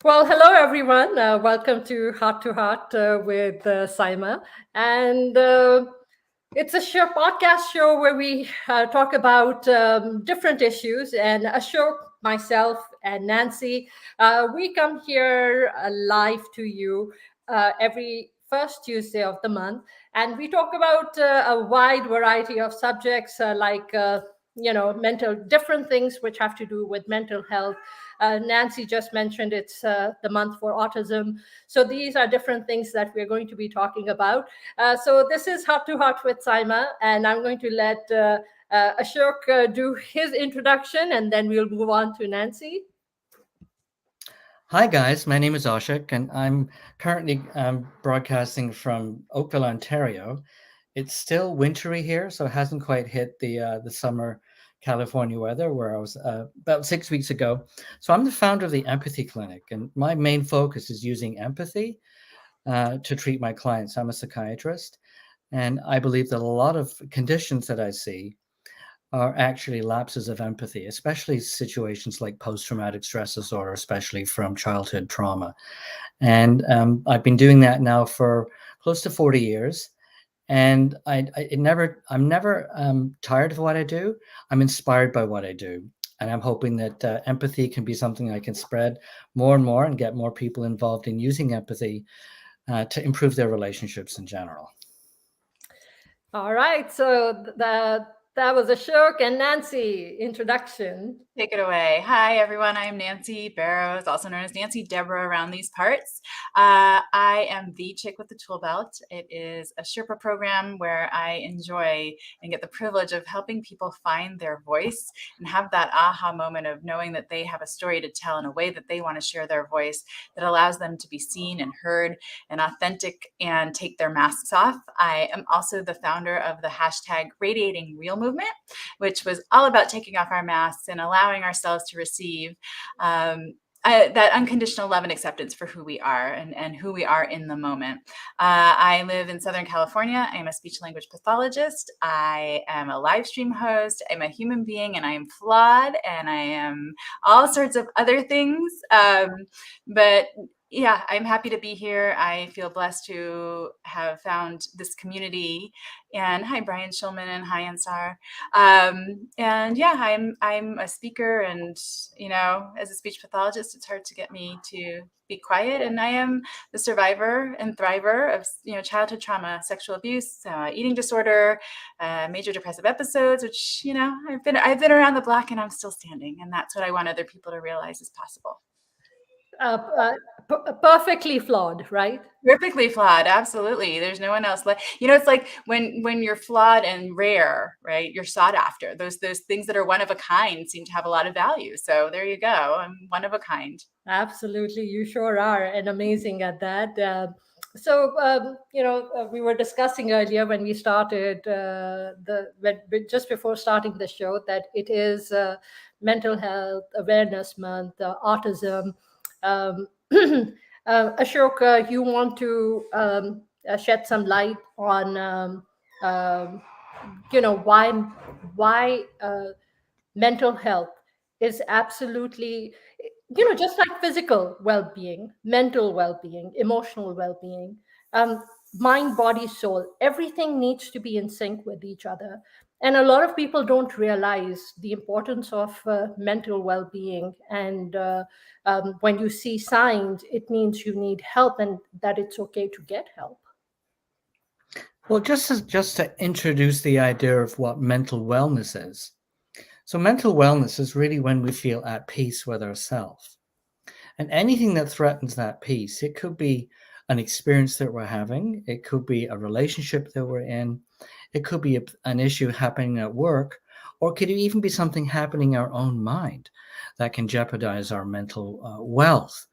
Well, hello everyone. Welcome to Heart with Saima, and it's a podcast show where we talk about different issues. And Ashok, myself, and Nancy, we come here live to you every first Tuesday of the month, and we talk about a wide variety of subjects mental different things which have to do with mental health. Nancy just mentioned it's the month for autism. So these are different things that we're going to be talking about. So this is Heart to Heart with Saima, and I'm going to let Ashok do his introduction, and then we'll move on to Nancy. Hi, guys. My name is Ashok, and I'm currently broadcasting from Oakville, Ontario. It's still wintry here, so it hasn't quite hit the summer California weather where I was about 6 weeks ago. So I'm the founder of the Empathy Clinic, and my main focus is using empathy to treat my clients. I'm a psychiatrist, and I believe that a lot of conditions that I see are actually lapses of empathy, especially situations like post-traumatic stress disorder, especially from childhood trauma. And I've been doing that now for close to 40 years. And I'm never tired of what I do. I'm inspired by what I do. And I'm hoping that empathy can be something I can spread more and more and get more people involved in using empathy to improve their relationships in general. All right. So that was Ashok and Nancy introduction. Take it away. Hi, everyone. I'm Nancy Barrows, also known as Nancy Deborah around these parts. I am the Chick with the Tool Belt. It is a Sherpa program where I enjoy and get the privilege of helping people find their voice and have that aha moment of knowing that they have a story to tell in a way that they want to share their voice that allows them to be seen and heard and authentic and take their masks off. I am also the founder of the hashtag Radiating Real movement, which was all about taking off our masks and allowing ourselves to receive that unconditional love and acceptance for who we are and who we are in the moment. I live in Southern California. I am a speech language pathologist. I am a live stream host. I'm a human being, and I am flawed, and I am all sorts of other things. But yeah, I'm happy to be here. I feel blessed to have found this community. And hi, Brian Schulman, and hi, Ansar. And yeah, I'm a speaker, and as a speech pathologist, it's hard to get me to be quiet. And I am the survivor and thriver of childhood trauma, sexual abuse, eating disorder, major depressive episodes. Which I've been around the block, and I'm still standing. And that's what I want other people to realize is possible. Perfectly flawed, right? Perfectly flawed. Absolutely. There's no one else like, it's like when you're flawed and rare, right? You're sought after. Those things that are one of a kind seem to have a lot of value. So there you go. I'm one of a kind. Absolutely, you sure are, and amazing at that. We were discussing earlier when we started just before starting the show that it is Mental Health Awareness Month, autism. Um, Ashok, you want to shed some light on why mental health is absolutely, just like physical well-being, mental well-being, emotional well-being, um, mind, body, soul, everything needs to be in sync with each other. And a lot of people don't realize the importance of mental well-being. And when you see signs, it means you need help, and that it's okay to get help. Well, just to introduce the idea of what mental wellness is. So mental wellness is really when we feel at peace with ourselves. And anything that threatens that peace, it could be an experience that we're having, it could be a relationship that we're in, it could be an issue happening at work, or it could even be something happening in our own mind that can jeopardize our mental wealth.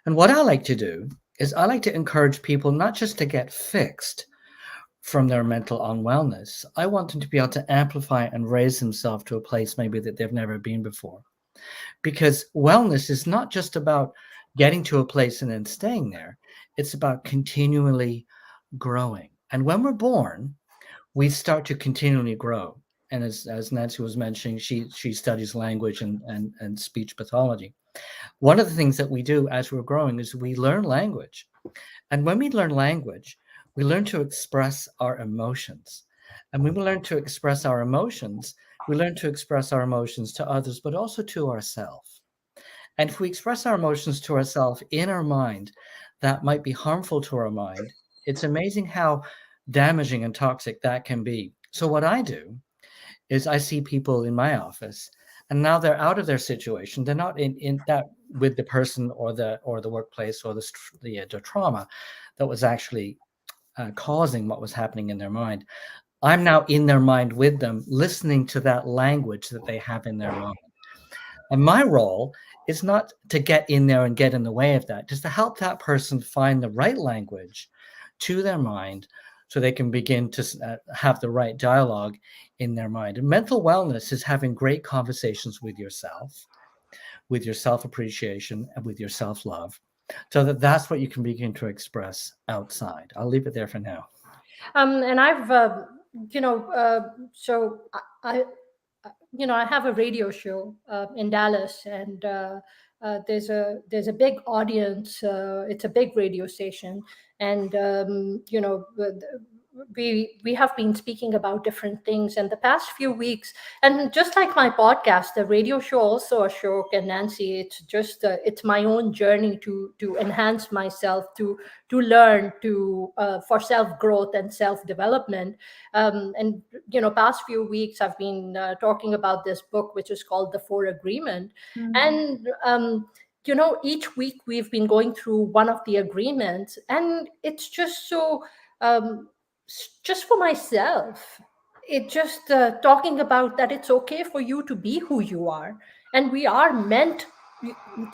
And what I like to do is I like to encourage people not just to get fixed from their mental unwellness. I want them to be able to amplify and raise themselves to a place maybe that they've never been before. Because wellness is not just about getting to a place and then staying there. It's about continually growing. And when we're born, we start to continually grow. And as Nancy was mentioning, she studies language and speech pathology. One of the things that we do as we're growing is we learn language. And when we learn language, we learn to express our emotions. And when we learn to express our emotions, we learn to express our emotions to others, but also to ourselves. And if we express our emotions to ourselves in our mind, that might be harmful to our mind. It's amazing how damaging and toxic that can be. So what I do is I see people in my office, and now they're out of their situation. They're not in that with the person or the workplace or the trauma that was actually causing what was happening in their mind. I'm now in their mind with them, listening to that language that they have in their mind. And my role is not to get in there and get in the way of that, just to help that person find the right language to their mind so they can begin to have the right dialogue in their mind. And mental wellness is having great conversations with yourself, with your self-appreciation, and with your self-love, so that's what you can begin to express outside. I'll leave it there for now. And I've, so I have a radio show in Dallas, and there's a big audience. It's a big radio station, and we have been speaking about different things in the past few weeks. And just like my podcast, the radio show, also Ashok and Nancy, it's just it's my own journey to enhance myself, to learn, to for self growth and self development. And past few weeks I've been talking about this book, which is called The Four Agreement. And each week we've been going through one of the agreements, and it's just so just for myself, it just talking about that it's okay for you to be who you are, and we are meant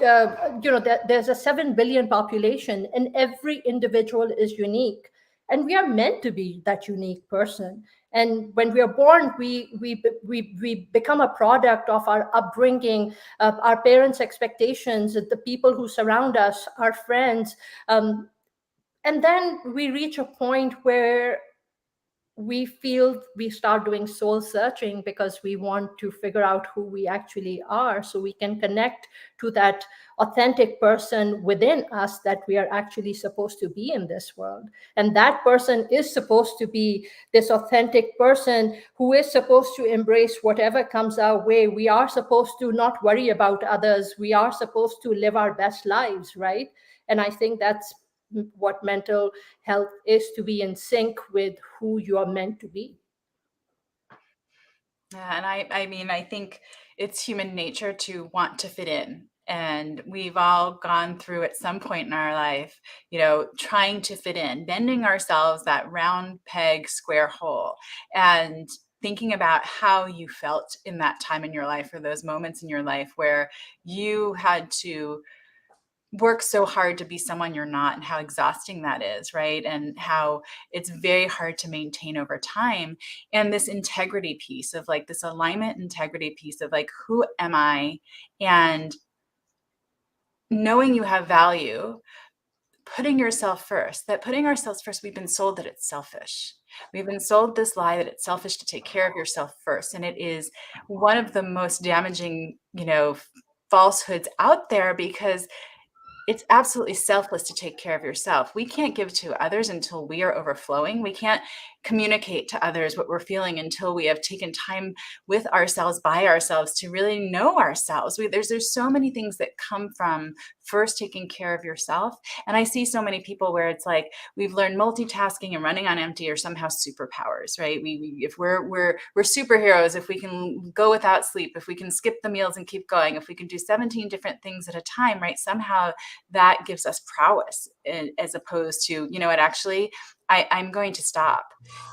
there's a 7 billion population, and every individual is unique, and we are meant to be that unique person. And when we are born, we become a product of our upbringing, our parents' expectations, the people who surround us, our friends, and then we reach a point where we start doing soul searching, because we want to figure out who we actually are, so we can connect to that authentic person within us that we are actually supposed to be in this world. And that person is supposed to be this authentic person who is supposed to embrace whatever comes our way. We are supposed to not worry about others. We are supposed to live our best lives, right? And I think that's what mental health is, to be in sync with who you are meant to be. Yeah, and I mean, I think it's human nature to want to fit in. And we've all gone through at some point in our life, trying to fit in, bending ourselves that round peg, square hole, and thinking about how you felt in that time in your life, or those moments in your life where you had to work so hard to be someone you're not, and how exhausting that is, right? And how it's very hard to maintain over time. And this integrity piece of like this alignment integrity piece of like, who am I? And knowing you have value, putting yourself first. That putting ourselves first, we've been sold that it's selfish. We've been sold this lie that it's selfish to take care of yourself first. And it is one of the most damaging, falsehoods out there, because it's absolutely selfless to take care of yourself. We can't give to others until we are overflowing. We can't communicate to others what we're feeling until we have taken time with ourselves, by ourselves, to really know ourselves. There's so many things that come from first taking care of yourself. And I see so many people where it's like we've learned multitasking and running on empty are somehow superpowers, right? If we're superheroes, if we can go without sleep, if we can skip the meals and keep going, if we can do 17 different things at a time, right? Somehow that gives us prowess, as opposed to, actually, I'm going to stop.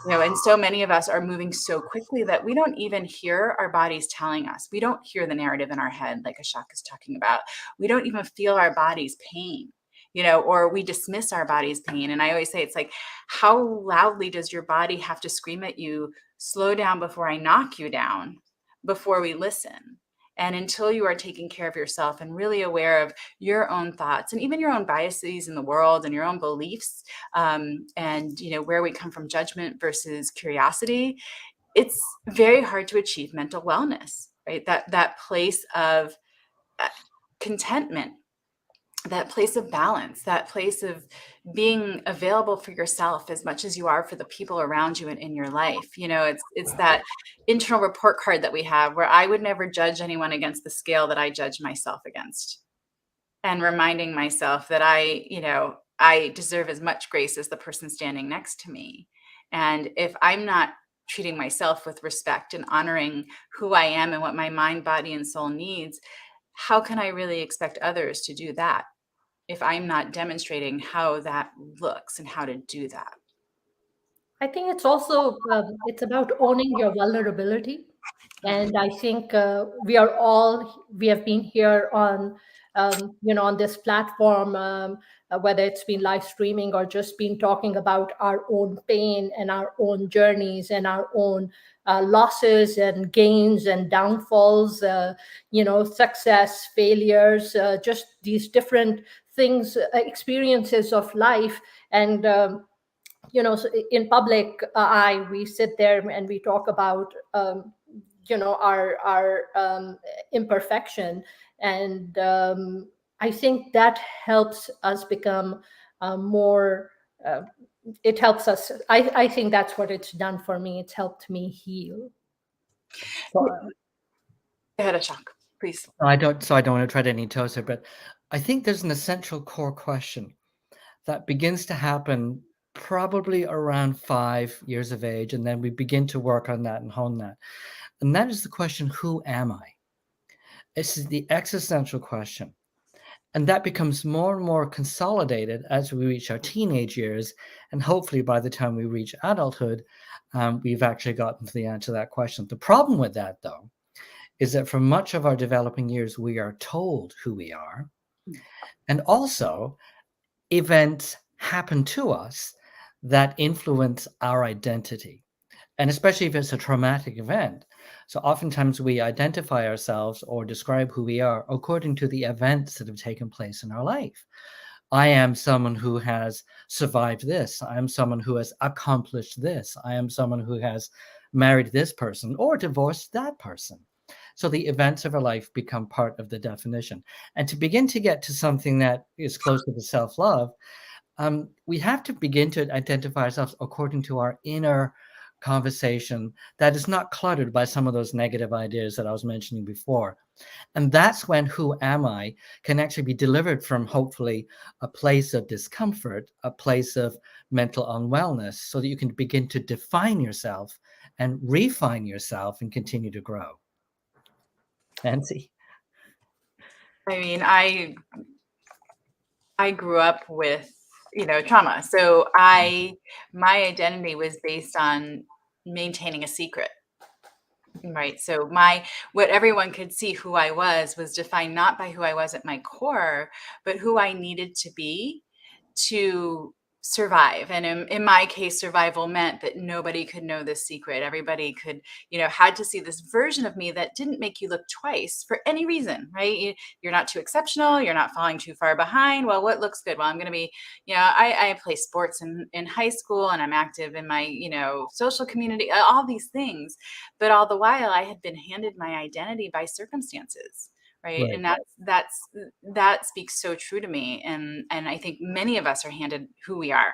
And so many of us are moving so quickly that we don't even hear our bodies telling us. We don't hear the narrative in our head, like Ashok is talking about. We don't even feel our body's pain, or we dismiss our body's pain. And I always say, it's like, how loudly does your body have to scream at you, slow down before I knock you down, before we listen? And until you are taking care of yourself and really aware of your own thoughts and even your own biases in the world and your own beliefs, and where we come from, judgment versus curiosity, it's very hard to achieve mental wellness, right? That place of contentment, that place of balance, that place of being available for yourself as much as you are for the people around you and in your life. You know, it's that internal report card that we have where I would never judge anyone against the scale that I judge myself against, and reminding myself that I deserve as much grace as the person standing next to me. And if I'm not treating myself with respect and honoring who I am and what my mind, body, and soul needs, how can I really expect others to do that if I'm not demonstrating how that looks and how to do that? I think it's also it's about owning your vulnerability, and I think we have been here on on this platform, whether it's been live streaming or just been talking about our own pain and our own journeys and our own losses and gains and downfalls, success, failures, just these different things, experiences of life. And so in public eye, we sit there and we talk about our imperfection, and I think that helps us become more uh, it helps us. I think that's what it's done for me. It's helped me heal. Go ahead, Ashok, please. I don't want to tread any toes here, but I think there's an essential core question that begins to happen probably around 5 years of age, and then we begin to work on that and hone that. And that is the question, who am I? This is the existential question. And that becomes more and more consolidated as we reach our teenage years. And hopefully by the time we reach adulthood, we've actually gotten to the answer to that question. The problem with that, though, is that for much of our developing years, we are told who we are. And also, events happen to us that influence our identity, and especially if it's a traumatic event. So oftentimes we identify ourselves or describe who we are according to the events that have taken place in our life. I am someone who has survived this. I am someone who has accomplished this. I am someone who has married this person or divorced that person. So the events of our life become part of the definition. And to begin to get to something that is closer to self-love, we have to begin to identify ourselves according to our inner conversation that is not cluttered by some of those negative ideas that I was mentioning before. And that's when who am I can actually be delivered from, hopefully, a place of discomfort, a place of mental unwellness, so that you can begin to define yourself and refine yourself and continue to grow. Nancy? I mean, I grew up with, trauma. So my identity was based on maintaining a secret. Right. So what everyone could see who I was defined not by who I was at my core, but who I needed to be to survive. And in my case, survival meant that nobody could know this secret. Everybody could, had to see this version of me that didn't make you look twice for any reason, right? You're not too exceptional. You're not falling too far behind. Well, what looks good? Well, I'm going to be, I play sports in high school, and I'm active in my, social community, all these things. But all the while I had been handed my identity by circumstances. Right. And that speaks so true to me. And I think many of us are handed who we are,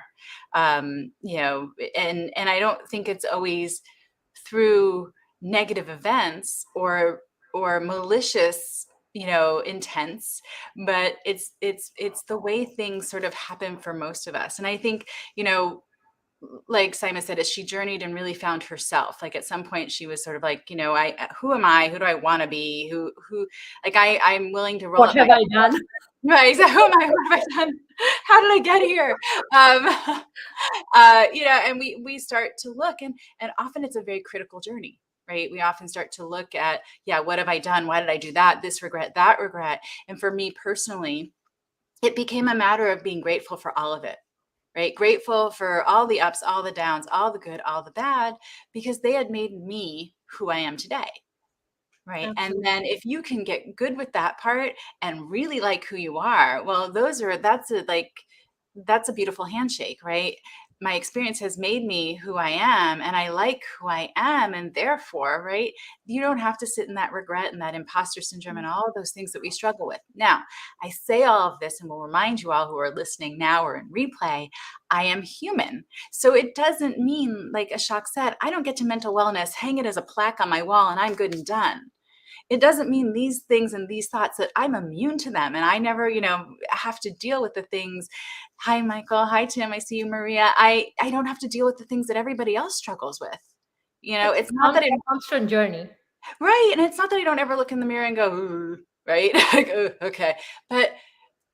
and I don't think it's always through negative events or malicious, intents, but it's the way things sort of happen for most of us. And I think, like Saima said, as she journeyed and really found herself, like at some point she was sort of like, who am I? Who do I want to be? Who, like, I'm willing to roll What up have I done? Right. So who am I? What have I done? How did I get here? And we start to look, and often it's a very critical journey, right? We often start to look at, what have I done? Why did I do that? This regret, that regret. And for me personally, it became a matter of being grateful for all of it. Right? Grateful for all the ups, all the downs, all the good, all the bad, because they had made me who I am today. Right. Absolutely. And then if you can get good with that part and really like who you are, well, that's a beautiful handshake. Right. my experience has made me who I am, and I like who I am, and therefore, right, you don't have to sit in that regret and that imposter syndrome and all of those things that we struggle with. Now, I say all of this and will remind you all who are listening now or in replay, I am human. So it doesn't mean, like Ashok said, I don't get to mental wellness, hang it as a plaque on my wall, and I'm good and done. It doesn't mean these things and these thoughts that I'm immune to them and I never, have to deal with the things. Hi, Michael. Hi, Tim. I see you, Maria. I don't have to deal with the things that everybody else struggles with. It's not that a constant journey. Right. And it's not that I don't ever look in the mirror and go, ooh, right? Like, ooh, okay. But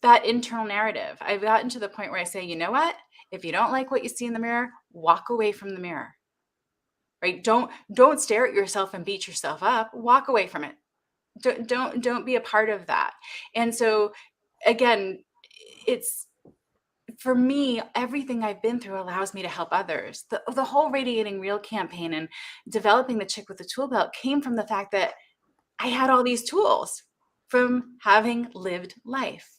that internal narrative, I've gotten to the point where I say, you know what? If you don't like what you see in the mirror, walk away from the mirror. Right? Don't stare at yourself and beat yourself up. Walk away from it. Don't be a part of that. And so again, it's, for me, everything I've been through allows me to help others. The whole Radiating Real campaign and developing the Chick with the Tool Belt came from the fact that I had all these tools from having lived life.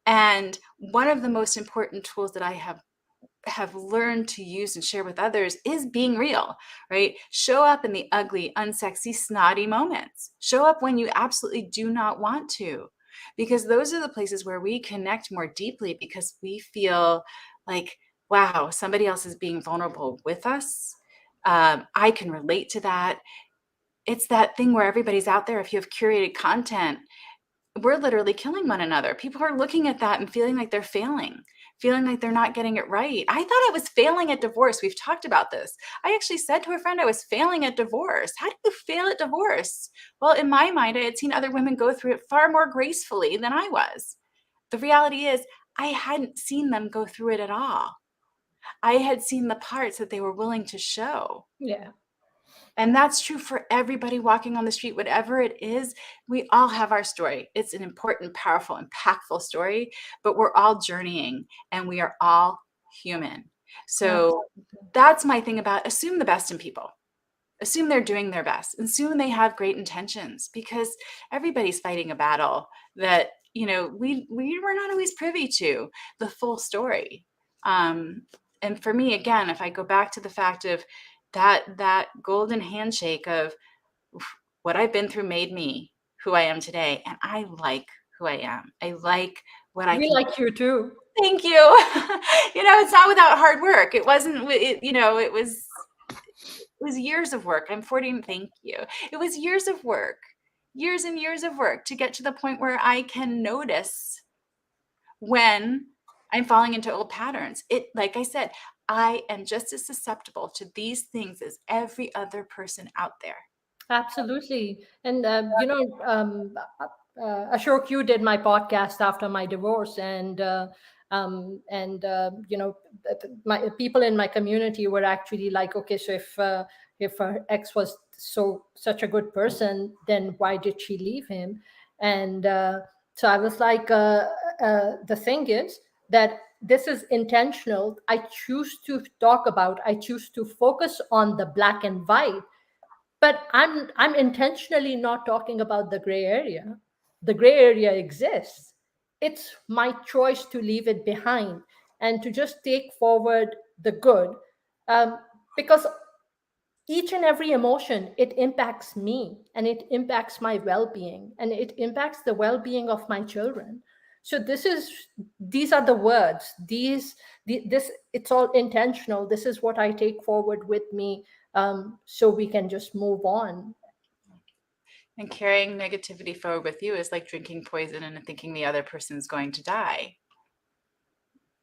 And one of the most important tools that I have learned to use and share with others is being real, right? Show up in the ugly, unsexy, snotty moments. Show up when you absolutely do not want to, because those are the places where we connect more deeply because we feel like, wow, somebody else is being vulnerable with us. I can relate to that. It's that thing where everybody's out there. If you have curated content, we're literally killing one another. People are looking at that and feeling like they're failing, feeling like they're not getting it right. I thought I was failing at divorce. We've talked about this. I actually said to a friend I was failing at divorce. How do you fail at divorce? Well, in my mind, I had seen other women go through it far more gracefully than I was. The reality is, I hadn't seen them go through it at all. I had seen the parts that they were willing to show. Yeah. And that's true for everybody walking on the street, whatever it is. We all have our story. It's an important, powerful, impactful story, but we're all journeying and we are all human. So that's my thing about assume the best in people. Assume they're doing their best. Assume they have great intentions, because everybody's fighting a battle that, we were not always privy to the full story. And for me, again, if I go back to the fact of that golden handshake of what I've been through made me who I am today. And I like who I am. I like what I We can. like you too. Thank you. It's not without hard work. It wasn't, it was years of work. I'm 40 and thank you. It was years of work, years and years of work to get to the point where I can notice when I'm falling into old patterns. Like I said, I am just as susceptible to these things as every other person out there. Absolutely. And, Ashok, you did my podcast after my divorce, and my people in my community were actually like, okay, so if her ex was such a good person, then why did she leave him? And so I was like, the thing is that this is intentional. I choose to focus on the black and white, but I'm intentionally not talking about the gray area. The gray area exists. It's my choice to leave it behind and to just take forward the good, because each and every emotion, it impacts me and it impacts my well-being and it impacts the well-being of my children. So these are the words, this, it's all intentional. This is what I take forward with me, so we can just move on. And carrying negativity forward with you is like drinking poison and thinking the other person's going to die.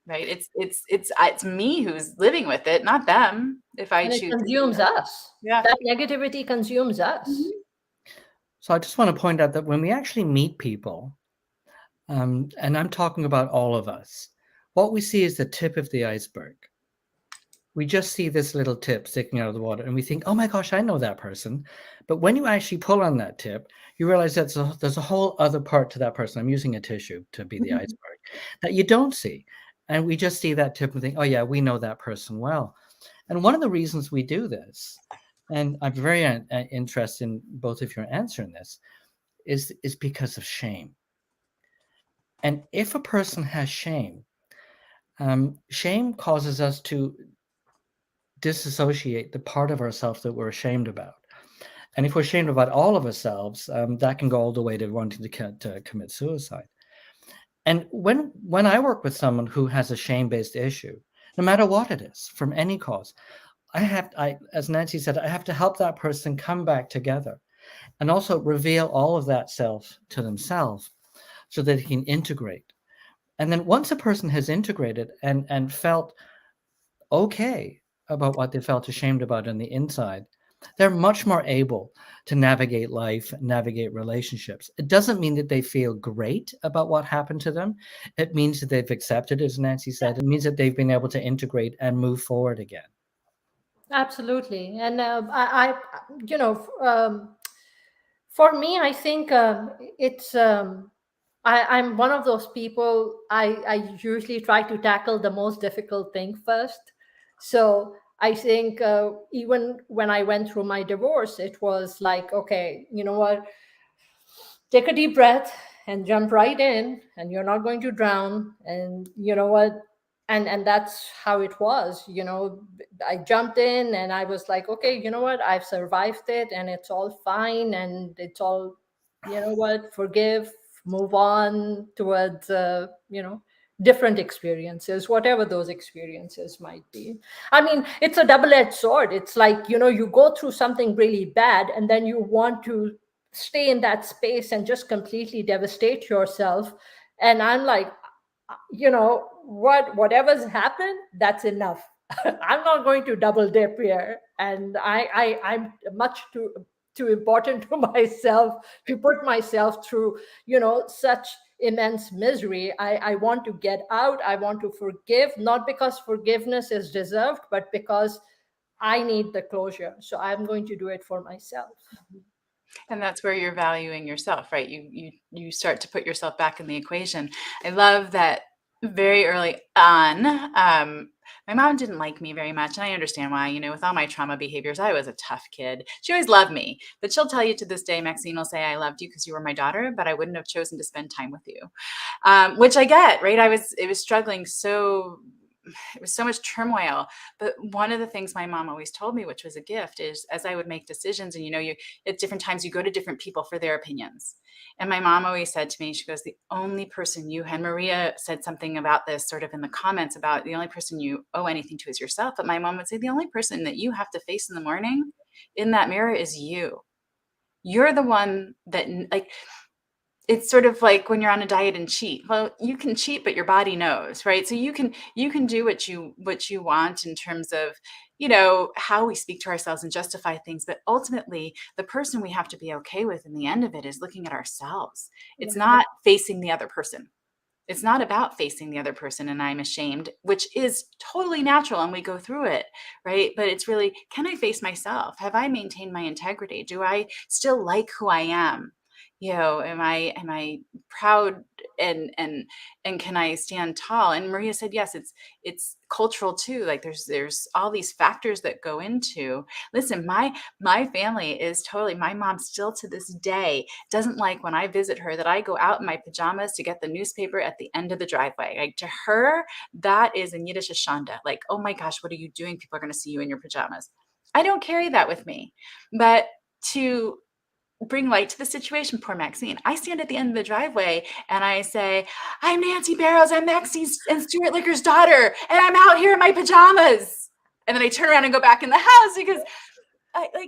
Right? It's me who's living with it, not them. If I choose, it consumes us. Yeah. That negativity consumes us. Mm-hmm. So I just want to point out that when we actually meet people, and I'm talking about all of us, what we see is the tip of the iceberg. We just see this little tip sticking out of the water and we think, oh my gosh, I know that person. But when you actually pull on that tip, you realize that there's a whole other part to that person. I'm using a tissue to be the iceberg that you don't see. And we just see that tip and think, oh yeah, we know that person well. And one of the reasons we do this, and I'm very interested in both of your answering this, is because of shame. And if a person has shame, shame causes us to disassociate the part of ourselves that we're ashamed about. And if we're ashamed about all of ourselves, that can go all the way to wanting to commit suicide. And when I work with someone who has a shame-based issue, no matter what it is, from any cause, as Nancy said, I have to help that person come back together and also reveal all of that self to themselves so that they can integrate. And then once a person has integrated and felt okay about what they felt ashamed about on the inside, they're much more able to navigate life, navigate relationships. It doesn't mean that they feel great about what happened to them. It means that they've accepted, as Nancy said, it means that they've been able to integrate and move forward again. Absolutely. And you know, for me, I think it's I'm one of those people. I usually try to tackle the most difficult thing first. So I think even when I went through my divorce, it was like, okay, you know what? Take a deep breath and jump right in, and you're not going to drown. And you know what? And that's how it was. You know, I jumped in and I was like, okay, you know what? I've survived it, and it's all fine, and it's all, you know what? Forgive, move on towards, different experiences, whatever those experiences might be. I mean, it's a double-edged sword. It's like, you go through something really bad, and then you want to stay in that space and just completely devastate yourself. And I'm like, whatever's happened, that's enough. I'm not going to double dip here. And I'm much too important to myself to put myself through, such immense misery. I want to get out. I want to forgive, not because forgiveness is deserved, but because I need the closure. So I'm going to do it for myself. And that's where you're valuing yourself, right? You start to put yourself back in the equation. I love that very early on, my mom didn't like me very much, and I understand why. With all my trauma behaviors, I was a tough kid. She always loved me, but she'll tell you to this day, Maxine will say, "I loved you because you were my daughter, but I wouldn't have chosen to spend time with you," which I get, right? It was struggling so. It was so much turmoil. But one of the things my mom always told me, which was a gift, is as I would make decisions, and you at different times you go to different people for their opinions. And my mom always said to me, she goes, the only person you, and Maria said something about this sort of in the comments about the only person you owe anything to is yourself. But my mom would say, the only person that you have to face in the morning in that mirror is you. You're the one that, like, it's sort of like when you're on a diet and cheat. Well, you can cheat, but your body knows, right? So you can do what you want in terms of, how we speak to ourselves and justify things. But ultimately, the person we have to be okay with in the end of it is looking at ourselves. It's not facing the other person. It's not about facing the other person and I'm ashamed, which is totally natural and we go through it, right? But it's really, can I face myself? Have I maintained my integrity? Do I still like who I am? Am I proud and can I stand tall? And Maria said, yes, it's cultural too. Like there's all these factors that go into. Listen, my family is totally, my mom still to this day doesn't like when I visit her that I go out in my pajamas to get the newspaper at the end of the driveway. Like to her, that is in Yiddish a shanda. Like, oh my gosh, what are you doing? People are going to see you in your pajamas. I don't carry that with me, but to bring light to the situation, poor Maxine, I stand at the end of the driveway and I say, I'm Nancy Barrows, I'm Maxine and Stuart Licker's daughter, and I'm out here in my pajamas. And then I turn around and go back in the house because I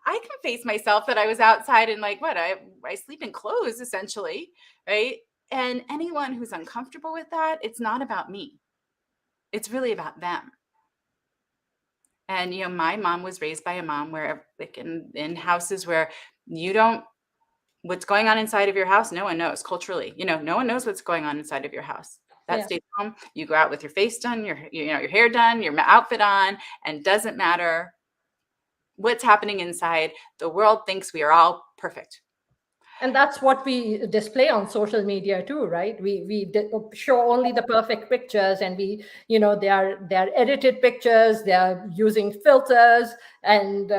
can face myself that I was outside and I sleep in clothes essentially, right? And anyone who's uncomfortable with that, it's not about me. It's really about them. And, my mom was raised by a mom where like in houses where what's going on inside of your house, no one knows culturally, no one knows what's going on inside of your house. That stays home. You go out with your face done, your hair done, your outfit on, and doesn't matter what's happening inside. The world thinks we are all perfect. And that's what we display on social media too, right? We show only the perfect pictures, and they are edited pictures. They are using filters, and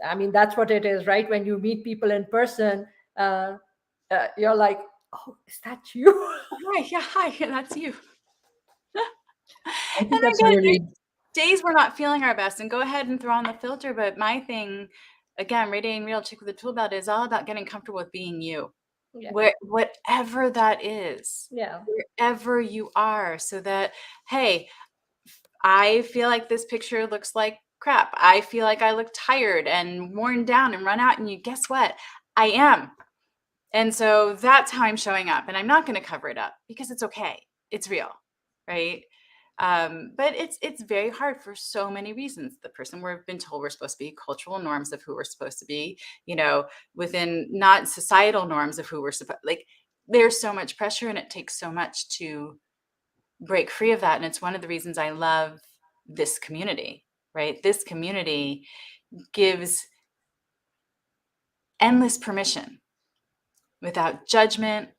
I mean, that's what it is, right? When you meet people in person, you're like, oh, is that you? Hi, yeah, that's you. I think that's a really days we're not feeling our best, and go ahead and throw on the filter. But my thing, again, radiating real chick with a tool belt, is all about getting comfortable with being you, Yeah. whatever that is, Yeah. wherever you are, so that, hey, I feel like this picture looks like crap. I feel like I look tired and worn down and run out. And you guess what? I am. And so that's how I'm showing up. And I'm not going to cover it up because it's okay. It's real, right? But it's very hard for so many reasons. The person we've been told we're supposed to be, cultural norms of who we're supposed to be, within not societal norms of who we're supposed. Like, there's so much pressure, and it takes so much to break free of that. And it's one of the reasons I love this community, right? This community gives endless permission, without judgment,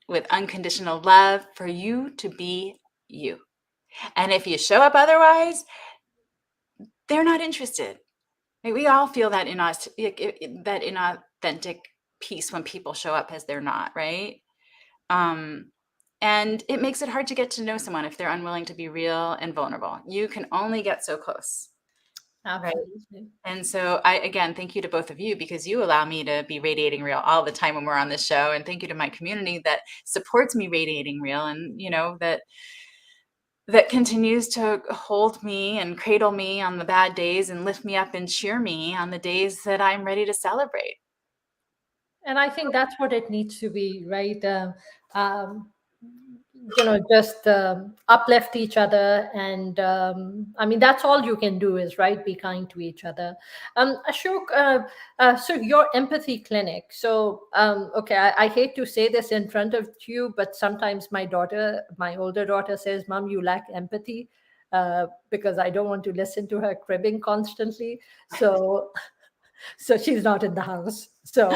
with unconditional love, for you to be you. And if you show up otherwise, they're not interested. Right? We all feel that in us, that inauthentic piece when people show up as they're not, right? And it makes it hard to get to know someone if they're unwilling to be real and vulnerable. You can only get so close. Right. Absolutely. And so I, again, thank you to both of you, because you allow me to be radiating real all the time when we're on this show. And thank you to my community that supports me radiating real, and, that continues to hold me and cradle me on the bad days and lift me up and cheer me on the days that I'm ready to celebrate. And I think that's what it needs to be, right? Um, just uplift each other. And I mean, that's all you can do is, right, be kind to each other. Ashok, so your empathy clinic. So, okay, I hate to say this in front of you, but sometimes my older daughter says, Mom, you lack empathy. Because I don't want to listen to her cribbing constantly. So, so she's not in the house. So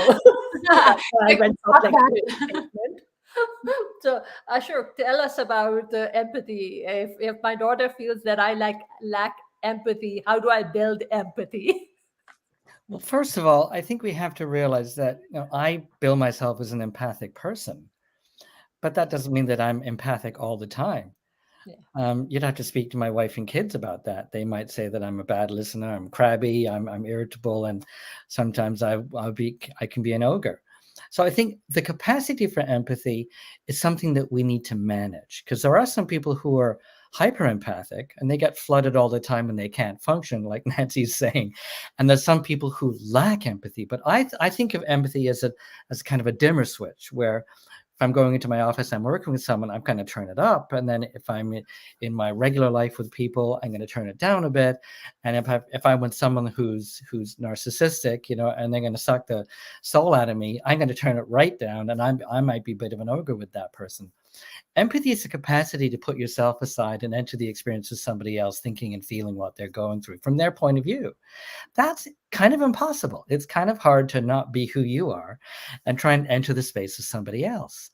that's why I went Talk public about with it. this statement. So, Ashok, tell us about empathy. If my daughter feels that I lack empathy, how do I build empathy? Well, first of all, I think we have to realize that I bill myself as an empathic person, but that doesn't mean that I'm empathic all the time. Yeah. You'd have to speak to my wife and kids about that. They might say that I'm a bad listener, I'm crabby, I'm irritable, and sometimes I can be an ogre. So I think the capacity for empathy is something that we need to manage, because there are some people who are hyper empathic and they get flooded all the time and they can't function, like Nancy's saying. And there's some people who lack empathy. But I think of empathy as kind of a dimmer switch, where if I'm going into my office, I'm working with someone, I'm going to turn it up. And then if I'm in my regular life with people, I'm going to turn it down a bit. And if I'm with someone who's narcissistic, and they're going to suck the soul out of me, I'm going to turn it right down. And I might be a bit of an ogre with that person. Empathy is the capacity to put yourself aside and enter the experience of somebody else, thinking and feeling what they're going through from their point of view. That's kind of impossible. It's kind of hard to not be who you are and try and enter the space of somebody else.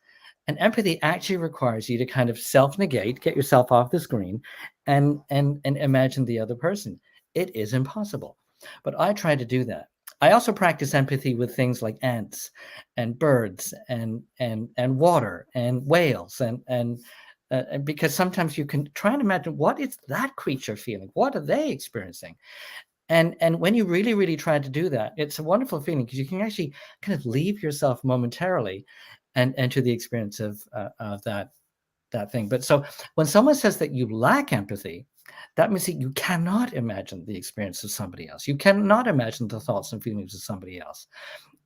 And empathy actually requires you to kind of self-negate, get yourself off the screen, and imagine the other person. It is impossible. But I try to do that. I also practice empathy with things like ants and birds and water and whales and because sometimes you can try and imagine, what is that creature feeling? What are they experiencing? And when you really, really try to do that, it's a wonderful feeling, because you can actually kind of leave yourself momentarily and enter the experience of that thing. But so when someone says that you lack empathy, that means that you cannot imagine the experience of somebody else. You cannot imagine the thoughts and feelings of somebody else.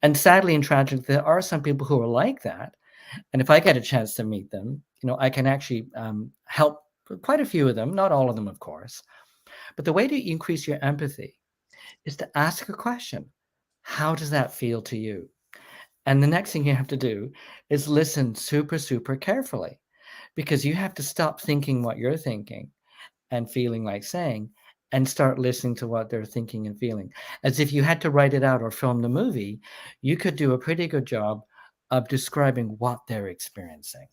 And sadly and tragically, there are some people who are like that. And if I get a chance to meet them, I can actually help quite a few of them, not all of them, of course. But the way to increase your empathy is to ask a question. How does that feel to you? And the next thing you have to do is listen super, super carefully, because you have to stop thinking what you're thinking and feeling like saying, and start listening to what they're thinking and feeling. As if you had to write it out or film the movie, you could do a pretty good job of describing what they're experiencing.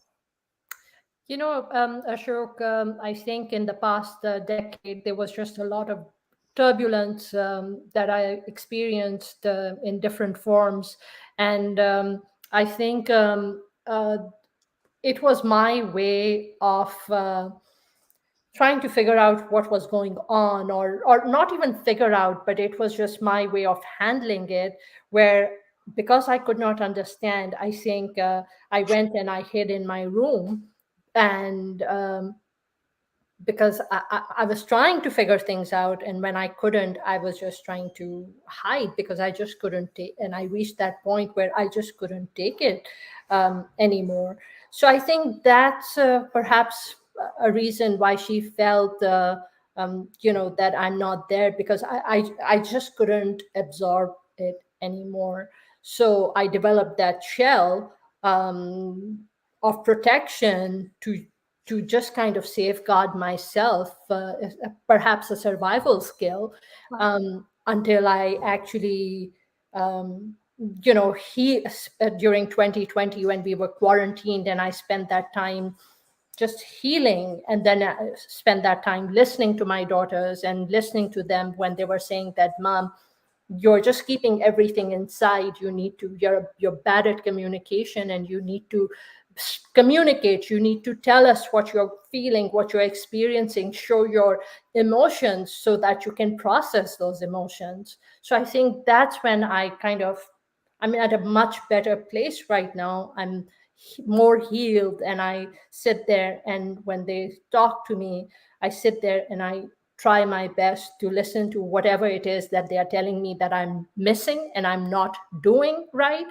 Ashok, I think in the past decade, there was just a lot of turbulence that I experienced in different forms. And I think it was my way of trying to figure out what was going on, or not even figure out, but it was just my way of handling it, where because I could not understand, I think I went and I hid in my room, and because I was trying to figure things out, and when I couldn't, I was just trying to hide, because I just couldn't take, and I reached that point where I just couldn't take it anymore. So I think that's perhaps a reason why she felt that I'm not there, because I just couldn't absorb it anymore. So I developed that shell of protection to just kind of safeguard myself, perhaps a survival skill, until I actually, he during 2020, when we were quarantined, and I spent that time just healing, and then I spent that time listening to my daughters and listening to them when they were saying that, Mom, you're just keeping everything inside. You're bad at communication, and you need to communicate. You need to tell us what you're feeling, what you're experiencing, show your emotions so that you can process those emotions. So I think that's when I'm at a much better place right now. I'm more healed, and I sit there, and when they talk to me, I sit there and I try my best to listen to whatever it is that they are telling me that I'm missing and I'm not doing right.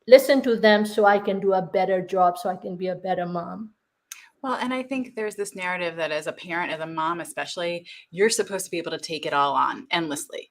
Listen to them so I can do a better job, so I can be a better mom. Well, and I think there's this narrative that as a parent, as a mom especially, you're supposed to be able to take it all on endlessly,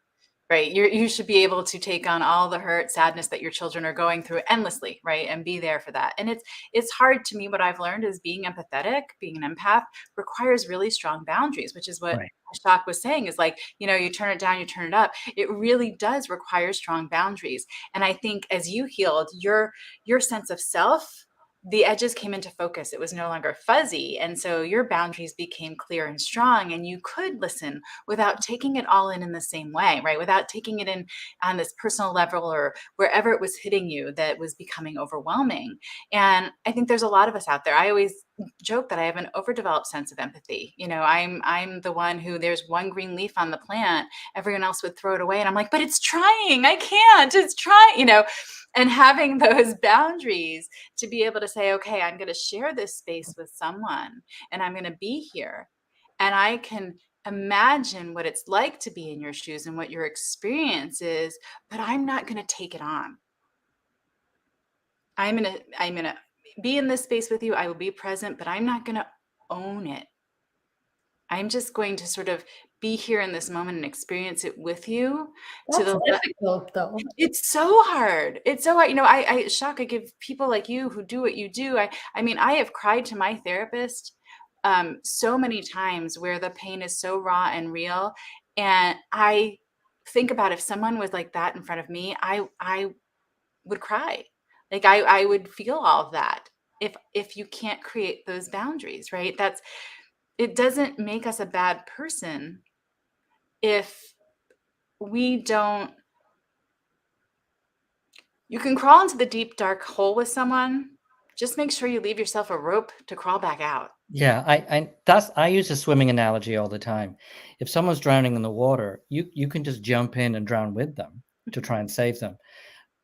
right? You should be able to take on all the hurt, sadness that your children are going through endlessly, right? And be there for that. And it's hard to me. What I've learned is being empathetic, being an empath requires really strong boundaries, which is what Right. Ashok was saying, is like, you turn it down, you turn it up. It really does require strong boundaries. And I think as you healed, your sense of self, the edges came into focus. It was no longer fuzzy. And so your boundaries became clear and strong, and you could listen without taking it all in the same way, right? Without taking it in on this personal level or wherever it was hitting you that was becoming overwhelming. And I think there's a lot of us out there. I always joke that I have an overdeveloped sense of empathy. I'm the one who, there's one green leaf on the plant, everyone else would throw it away. And I'm like, but it's trying. I can't. It's trying, and having those boundaries to be able to say, okay, I'm going to share this space with someone, and I'm going to be here, and I can imagine what it's like to be in your shoes and what your experience is, but I'm not going to take it on. I'm going to be in this space with you. I will be present, but I'm not going to own it. I'm just going to sort of be here in this moment and experience it with you. That's difficult, though. It's so hard. It's so hard. I give people like you who do what you do. I have cried to my therapist so many times where the pain is so raw and real. And I think about, if someone was like that in front of me, I would cry. Like I would feel all of that if you can't create those boundaries, right? It doesn't make us a bad person if we don't. You can crawl into the deep, dark hole with someone. Just make sure you leave yourself a rope to crawl back out. Yeah, I use a swimming analogy all the time. If someone's drowning in the water, you can just jump in and drown with them to try and save them.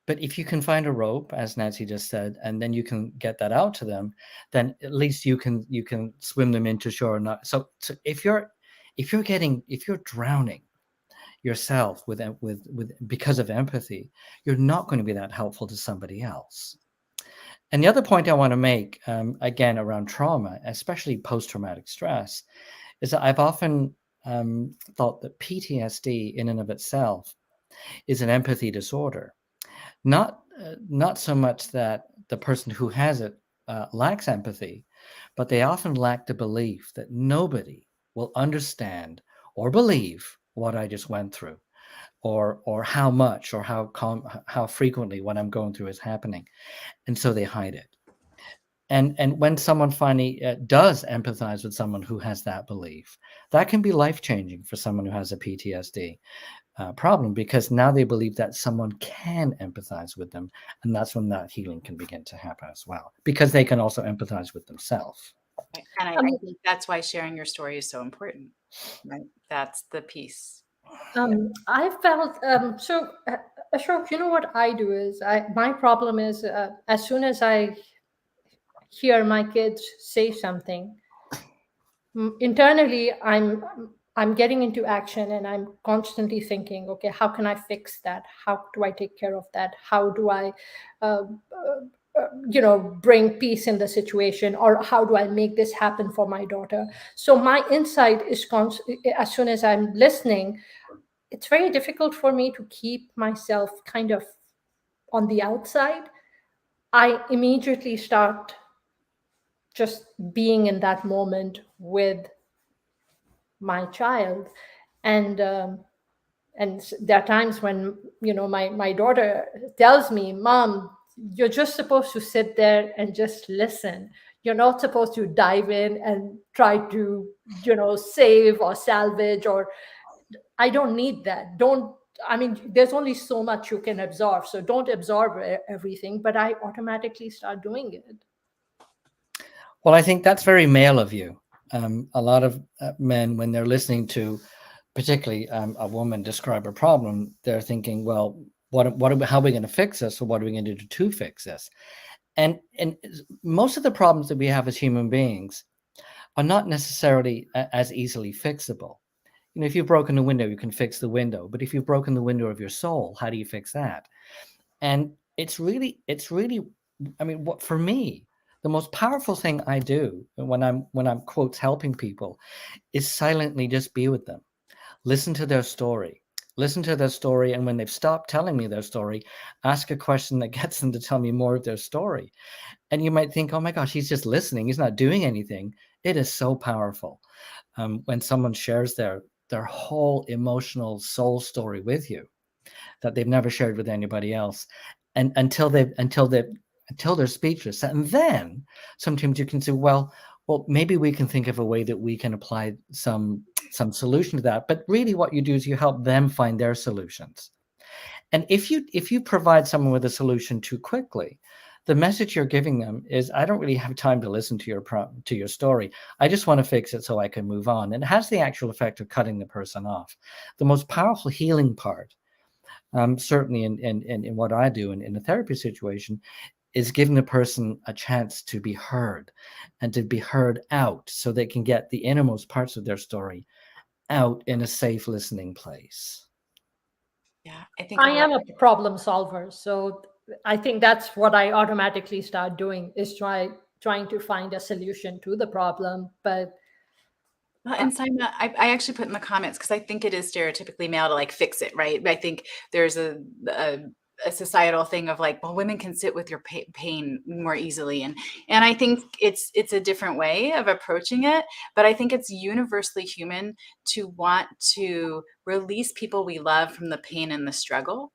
But if you can find a rope, as Nancy just said, and then you can get that out to them, then at least you can swim them into shore. Not so if you're drowning yourself with because of empathy, you're not going to be that helpful to somebody else. And the other point I want to make, again, around trauma, especially post-traumatic stress, is that I've often thought that PTSD in and of itself is an empathy disorder. Not so much that the person who has it lacks empathy, but they often lack the belief that nobody will understand or believe what I just went through, or how much or how frequently what I'm going through is happening, and so they hide it. And when someone finally does empathize with someone who has that belief, that can be life-changing for someone who has a PTSD problem, because now they believe that someone can empathize with them, and that's when that healing can begin to happen as well, because they can also empathize with themselves. Right. And I think that's why sharing your story is so important, right? That's the piece. I felt Ashok. You know what I do is my problem is as soon as I hear my kids say something, internally I'm getting into action and I'm constantly thinking, okay, how can I fix that? How do I take care of that? How do I uh, bring peace in the situation, or how do I make this happen for my daughter? So my insight is as soon as I'm listening, it's very difficult for me to keep myself kind of on the outside. I immediately start just being in that moment with my child. And there are times when my daughter tells me, Mom, you're just supposed to sit there and just listen. You're not supposed to dive in and try to save or salvage, or I don't need that. Don't I mean, there's only so much you can absorb, so don't absorb everything. But I automatically start doing it. Well, I think that's very male of you. A lot of men, when they're listening to particularly a woman describe a problem, they're thinking, well, how are we going to fix this, or what are we going to do to fix this? And most of the problems that we have as human beings are not necessarily as easily fixable. If you've broken a window, you can fix the window. But if you've broken the window of your soul, how do you fix that? And it's really, I mean, what for me, the most powerful thing I do when I'm quotes helping people is silently just be with them, listen to their story. And when they've stopped telling me their story, ask a question that gets them to tell me more of their story. And you might think, oh my gosh, he's just listening, he's not doing anything. It is so powerful when someone shares their whole emotional soul story with you that they've never shared with anybody else, and until they're speechless. And then sometimes you can say, well, maybe we can think of a way that we can apply some solution to that. But really what you do is you help them find their solutions. And if you provide someone with a solution too quickly, the message you're giving them is, I don't really have time to listen to your story. I just want to fix it so I can move on. And it has the actual effect of cutting the person off. The most powerful healing part, certainly in what I do in a therapy situation, is giving the person a chance to be heard and to be heard out, so they can get the innermost parts of their story out in a safe listening place. Yeah, I think I am a problem solver, so I think that's what I automatically start doing, is trying to find a solution to the problem. But well, and Saima, I actually put in the comments, because I think it is stereotypically male to like fix it, right? I think there's a societal thing of like, well, women can sit with your pain more easily, and I think it's a different way of approaching it. But I think it's universally human to want to release people we love from the pain and the struggle.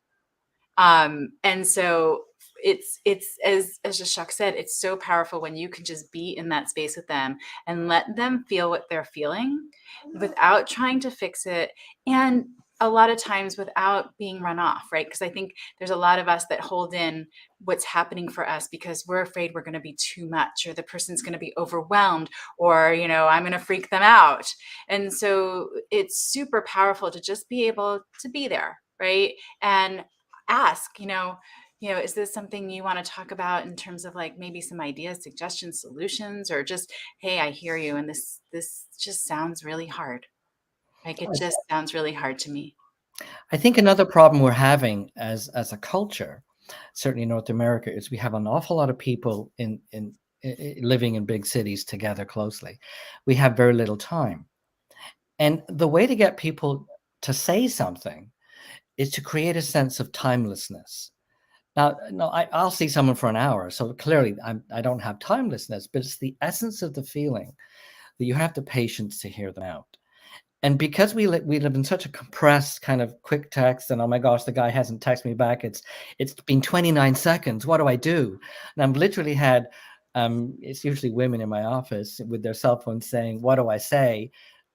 And so it's as Ashok said, it's so powerful when you can just be in that space with them and let them feel what they're feeling without trying to fix it, and a lot of times without being run off, right? Because I think there's a lot of us that hold in what's happening for us because we're afraid we're going to be too much, or the person's going to be overwhelmed, or I'm going to freak them out. And so it's super powerful to just be able to be there, right? And ask, is this something you want to talk about in terms of like maybe some ideas, suggestions, solutions, or just, hey, I hear you, and this just sounds really hard. Like, it just sounds really hard to me. I think another problem we're having as a culture, certainly in North America, is we have an awful lot of people in living in big cities together closely. We have very little time. And the way to get people to say something is to create a sense of timelessness. Now, no, I'll see someone for an hour, so clearly I don't have timelessness, but it's the essence of the feeling that you have the patience to hear them out. And because we live in such a compressed kind of quick text, and oh my gosh, the guy hasn't texted me back. It's been 29 seconds. What do I do? And I've literally had, it's usually women in my office with their cell phones saying, what do I say?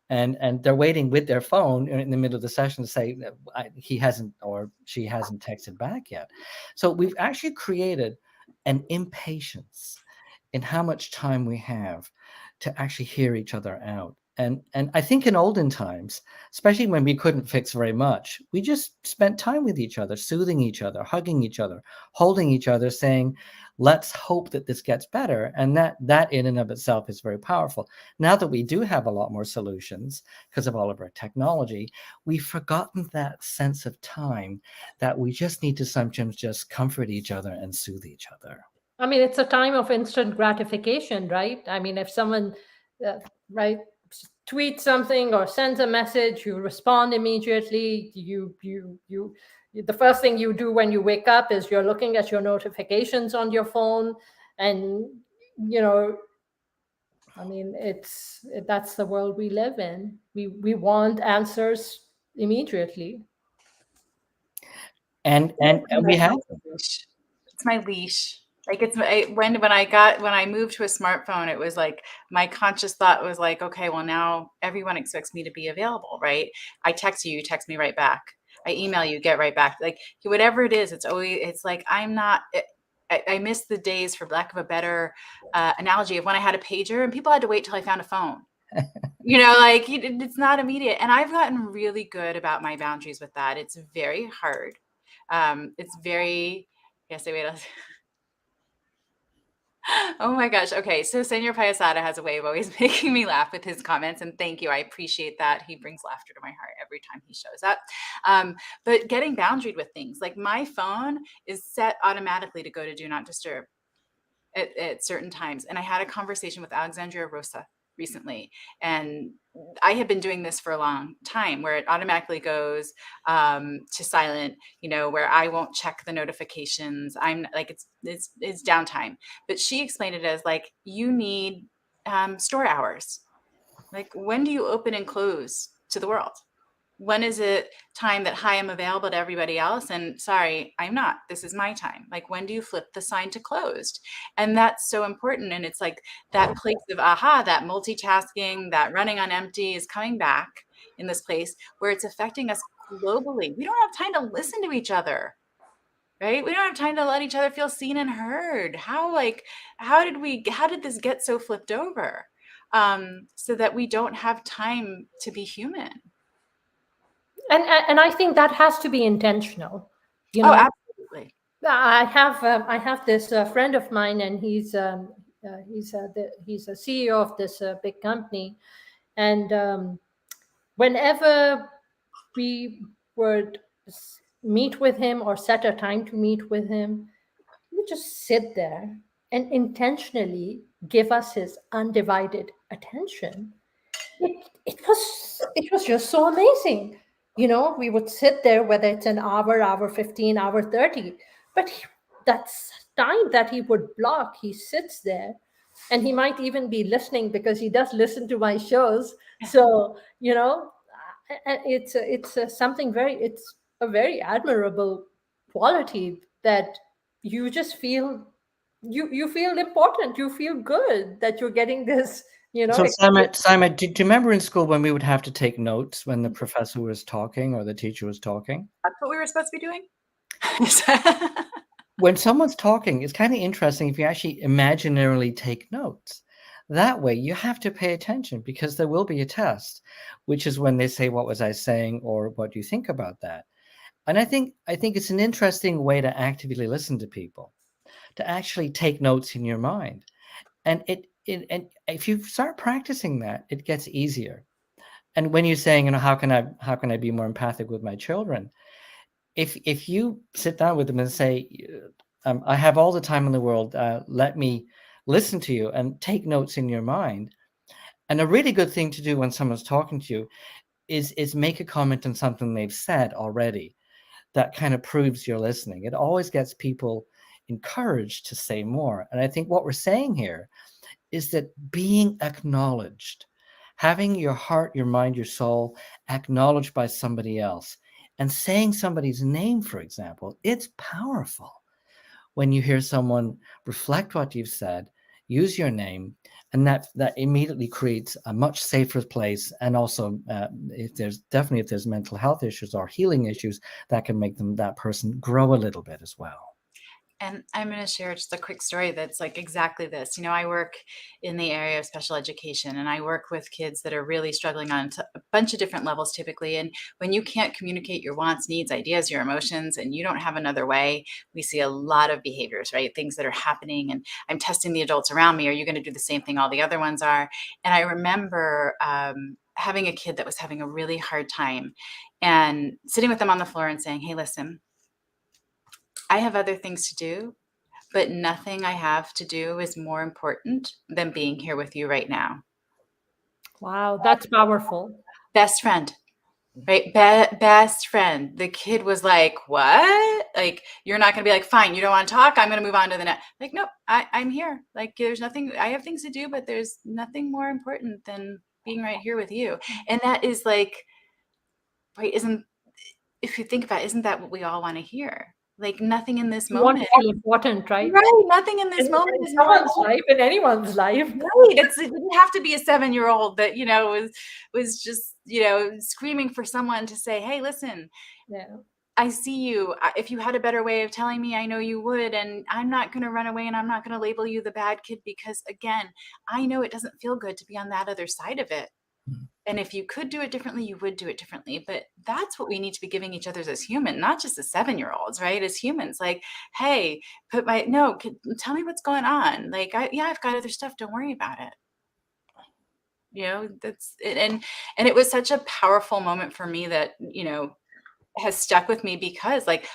And they're waiting with their phone in the middle of the session to say he hasn't or she hasn't texted back yet. So we've actually created an impatience in how much time we have to actually hear each other out. And I think in olden times, especially when we couldn't fix very much, we just spent time with each other, soothing each other, hugging each other, holding each other, saying, let's hope that this gets better. And that in and of itself is very powerful. Now that we do have a lot more solutions because of all of our technology, we've forgotten that sense of time that we just need to sometimes just comfort each other and soothe each other. I mean, it's a time of instant gratification, right? I mean, if someone, right, tweets something or sends a message, you respond immediately. The first thing you do when you wake up is you're looking at your notifications on your phone, and I mean, that's the world we live in. We want answers immediately. And we have them. It's my leash. Like when I moved to a smartphone, it was like my conscious thought was like, okay, well now everyone expects me to be available, right? I text you, you text me right back. I email you, get right back. Like whatever it is, it's like I'm not. I miss the days, for lack of a better analogy, of when I had a pager and people had to wait till I found a phone. Like it's not immediate. And I've gotten really good about my boundaries with that. It's very hard. It's very. Yes, wait. Oh my gosh. Okay. So Senor Payasada has a way of always making me laugh with his comments. And thank you. I appreciate that. He brings laughter to my heart every time he shows up. But getting boundaried with things, like my phone is set automatically to go to do not disturb at certain times. And I had a conversation with Alexandria Rosa recently, and I have been doing this for a long time, where it automatically goes to silent, where I won't check the notifications. I'm like, it's downtime. But she explained it as like, you need store hours. Like, when do you open and close to the world? When is it time that, hi, I'm available to everybody else, and sorry, I'm not, this is my time? Like, when do you flip the sign to closed? And that's so important. And it's like that place of that multitasking, that running on empty is coming back in this place where it's affecting us globally. We don't have time to listen to each other, right? We don't have time to let each other feel seen and heard. How did this get so flipped over? So that we don't have time to be human. And I think that has to be intentional. Absolutely. I have this friend of mine, and he's a CEO of this big company, and whenever we would meet with him or set a time to meet with him, he would just sit there and intentionally give us his undivided attention. It was just so amazing. We would sit there, whether it's an hour 15, hour 30, but that's time that he would block. He sits there, and he might even be listening, because he does listen to my shows. So, it's it's a very admirable quality, that you just feel, you feel important. You feel good that you're getting this, So Saima, do you remember in school when we would have to take notes when the professor was talking or the teacher was talking? That's what we were supposed to be doing. When someone's talking, it's kind of interesting if you actually imaginarily take notes. That way you have to pay attention, because there will be a test, which is when they say, what was I saying, or what do you think about that? And I think it's an interesting way to actively listen to people, to actually take notes in your mind. And and if you start practicing that, it gets easier. And when you're saying, how can I be more empathic with my children? If you sit down with them and say, I have all the time in the world, let me listen to you and take notes in your mind. And a really good thing to do when someone's talking to you is make a comment on something they've said already. That kind of proves you're listening. It always gets people encouraged to say more. And I think what we're saying here is that being acknowledged, having your heart, your mind, your soul acknowledged by somebody else, and saying somebody's name, for example, it's powerful. When you hear someone reflect what you've said, use your name, and that immediately creates a much safer place. And also, if there's mental health issues or healing issues, that can make that person grow a little bit as well. And I'm going to share just a quick story that's like exactly this. I work in the area of special education, and I work with kids that are really struggling on a bunch of different levels typically. And when you can't communicate your wants, needs, ideas, your emotions, and you don't have another way, we see a lot of behaviors, right? Things that are happening. And I'm testing the adults around me. Are you going to do the same thing all the other ones are? And I remember having a kid that was having a really hard time and sitting with them on the floor and saying, hey, listen, I have other things to do, but nothing I have to do is more important than being here with you right now. Wow, that's powerful. Best friend, right? Best friend. The kid was like, what? Like, you're not going to be like, fine, you don't want to talk? I'm going to move on to the next. Like, nope, I'm here. Like, there's nothing, I have things to do, but there's nothing more important than being right here with you. And that is like, right, if you think about it, isn't that what we all want to hear? Like, nothing in this You want moment. to feel important, right? Right. Nothing in this moment In is more someone's life, in anyone's life. right. It didn't have to be a 7-year-old that, was just, screaming for someone to say, hey, listen, Yeah. I see you. If you had a better way of telling me, I know you would. And I'm not going to run away, and I'm not going to label you the bad kid, because again, I know it doesn't feel good to be on that other side of it. And if you could do it differently, you would do it differently. But that's what we need to be giving each other as human, not just as 7-year-olds, right? As humans, like, hey, tell me what's going on. Like, I've got other stuff. Don't worry about it. That's it. And it was such a powerful moment for me that, has stuck with me, because like,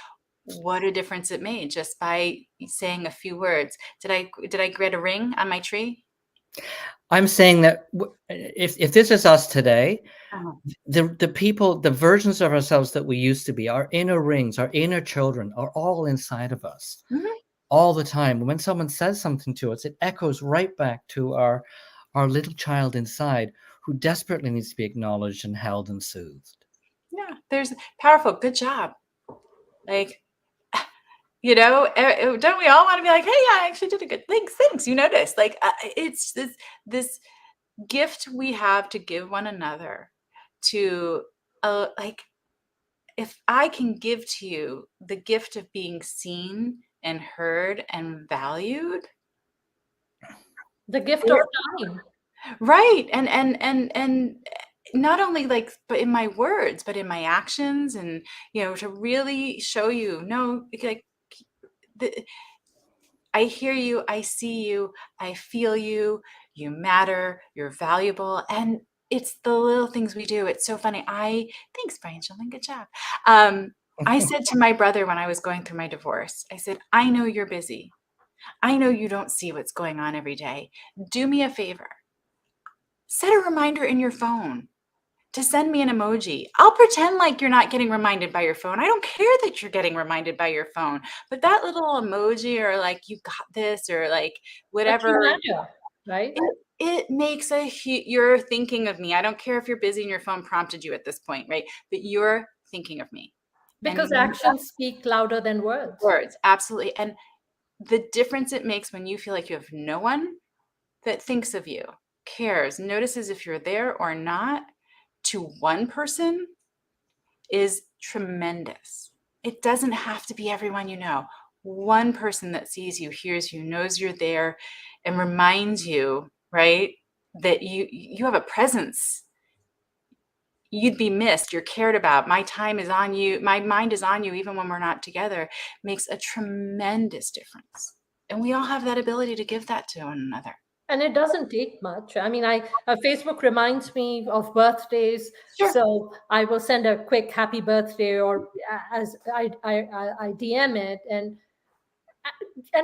what a difference it made just by saying a few words. Did I get a ring on my tree? I'm saying that if this is us today, Uh-huh. the people, the versions of ourselves that we used to be, our inner rings, our inner children, are all inside of us all the time. When someone says something to us, it echoes right back to our little child inside, who desperately needs to be acknowledged and held and soothed. Yeah, there's powerful. Good job. Like, don't we all want to be like, hey, I actually did a good thanks, you noticed. Like, it's this gift we have to give one another, to like, if I can give to you the gift of being seen and heard and valued, The gift of time. right? And not only like, but in my words, but in my actions, and to really show you, no, like, I hear you, I see you, I feel you, you matter, you're valuable. And it's the little things we do. It's so funny. Thanks, Brian Schulman, good job. I said to my brother when I was going through my divorce, I said, I know you're busy. I know you don't see what's going on every day. Do me a favor. Set a reminder in your phone to send me an emoji. I'll pretend like you're not getting reminded by your phone. I don't care that you're getting reminded by your phone, but that little emoji, or like, you got this, or like whatever, right? it makes you're thinking of me. I don't care if you're busy and your phone prompted you at this point, right? But you're thinking of me. Because actions speak louder than words. Words, absolutely. And the difference it makes when you feel like you have no one that thinks of you, cares, notices if you're there or not, to one person, is tremendous. It doesn't have to be everyone you know. One person that sees you, hears you, knows you're there, and reminds you, right, that you have a presence. You'd be missed. You're cared about. My time is on you. My mind is on you, even when we're not together. Makes a tremendous difference. And we all have that ability to give that to one another. And it doesn't take much. I mean, Facebook reminds me of birthdays, Sure. so I will send a quick happy birthday, or as I DM it, and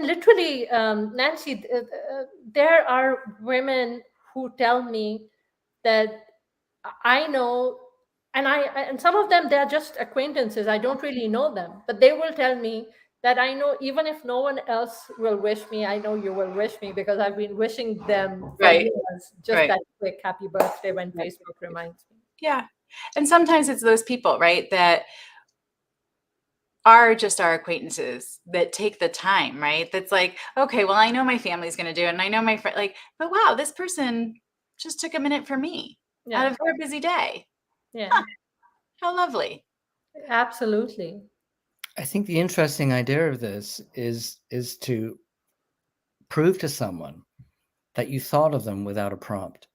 literally, Nancy, there are women who tell me that I know, and some of them, they're just acquaintances. I don't really know them, but they will tell me that I know, even if no one else will wish me, I know you will wish me, because I've been wishing them for Right. years. Just Right. that quick happy birthday when Right. Facebook reminds me. Yeah. And sometimes it's those people, right, that are just our acquaintances, that take the time, right? That's like, okay, well, I know my family's going to do it, and I know my friend, like, but wow, this person just took a minute for me out of their busy day. Yeah. Huh, how lovely. Absolutely. I think the interesting idea of this is to prove to someone that you thought of them without a prompt.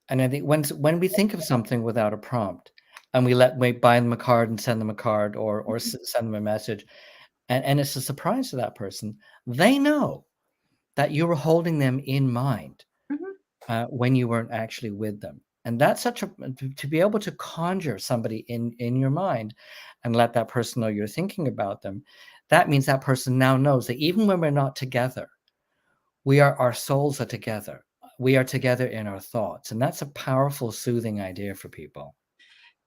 And I think when we think of something without a prompt, and we buy them a card and send them a card, or send them a message, and it's a surprise to that person, they know that you were holding them in mind when you weren't actually with them. And that's such a to be able to conjure somebody in your mind and let that person know you're thinking about them. That means that person now knows that even when we're not together, our souls are together. We are together in our thoughts, and that's a powerful, soothing idea for people.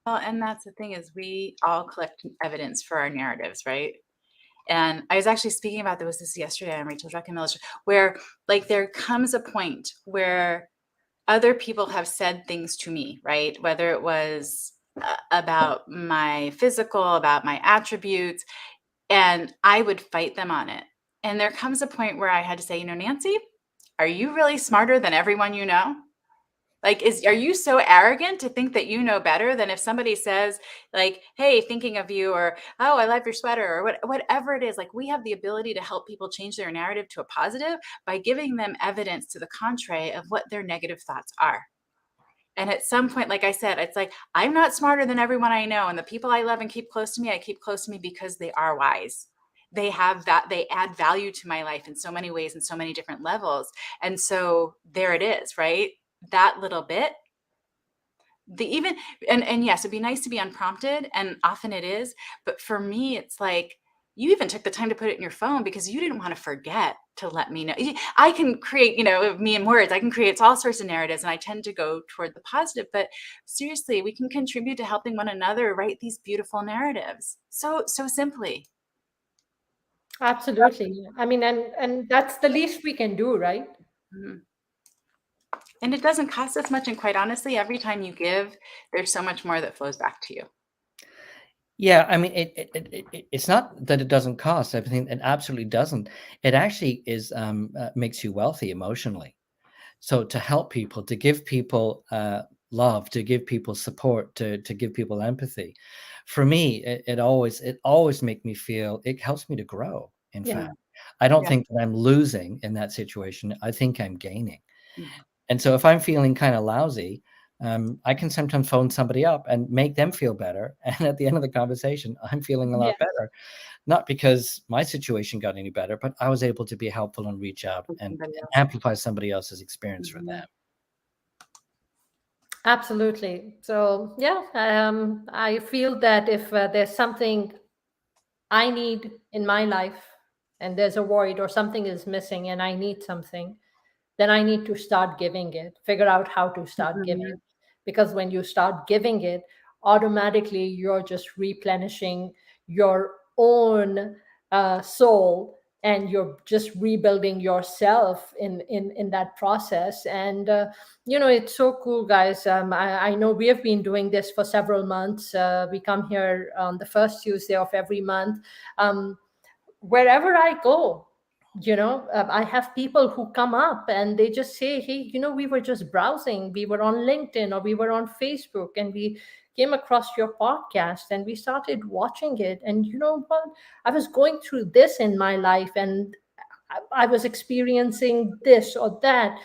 Well, and that's the thing is we all collect evidence for our narratives, right? And I was actually speaking about this yesterday on Rachel Druckenmiller's, where like there comes a point where other people have said things to me, right? Whether it was about my physical, about my attributes, and I would fight them on it. And there comes a point where I had to say, Nancy, are you really smarter than everyone you know? Like, are you so arrogant to think that you know better than if somebody says like, hey, thinking of you, or, oh, I love your sweater, or whatever it is. Like, we have the ability to help people change their narrative to a positive by giving them evidence to the contrary of what their negative thoughts are. And at some point, like I said, it's like, I'm not smarter than everyone I know. And the people I love and keep close to me, I keep close to me because they are wise. They have that, they add value to my life in so many ways and so many different levels. And so there it is, right? That little bit, and yes, it'd be nice to be unprompted, and often it is. But for me, it's like, you even took the time to put it in your phone because you didn't want to forget to let me know. I can create, me in words, I can create all sorts of narratives, and I tend to go toward the positive. But seriously, we can contribute to helping one another write these beautiful narratives. So simply. Absolutely. I mean, and that's the least we can do, right? Mhm. And it doesn't cost us much. And quite honestly, every time you give, there's so much more that flows back to you. Yeah, I mean, it's not that it doesn't cost. I think it absolutely doesn't. It actually makes you wealthy emotionally. So to help people, to give people love, to give people support, to give people empathy, for me, it always make me feel. It helps me to grow. In Yeah. fact, I don't Yeah. think that I'm losing in that situation. I think I'm gaining. Mhm. And so if I'm feeling kind of lousy, I can sometimes phone somebody up and make them feel better. And at the end of the conversation, I'm feeling a lot Yes. better, not because my situation got any better, but I was able to be helpful and reach out and Somebody else. amplify somebody else's experience for Mhm. them. Absolutely. So yeah, I feel that if there's something I need in my life and there's a void or something is missing and I need something, then I need to start giving it, figure out how to start giving. Mhm. Because when you start giving it, automatically you're just replenishing your own soul, and you're just rebuilding yourself in that process. And it's so cool, guys. I know we have been doing this for several months. We come here on the first Tuesday of every month. um, Wherever I go, I have people who come up and they just say, hey, we were just browsing, we were on LinkedIn or we were on Facebook, and we came across your podcast and we started watching it. And you know what? I was going through this in my life, and I was experiencing this or that,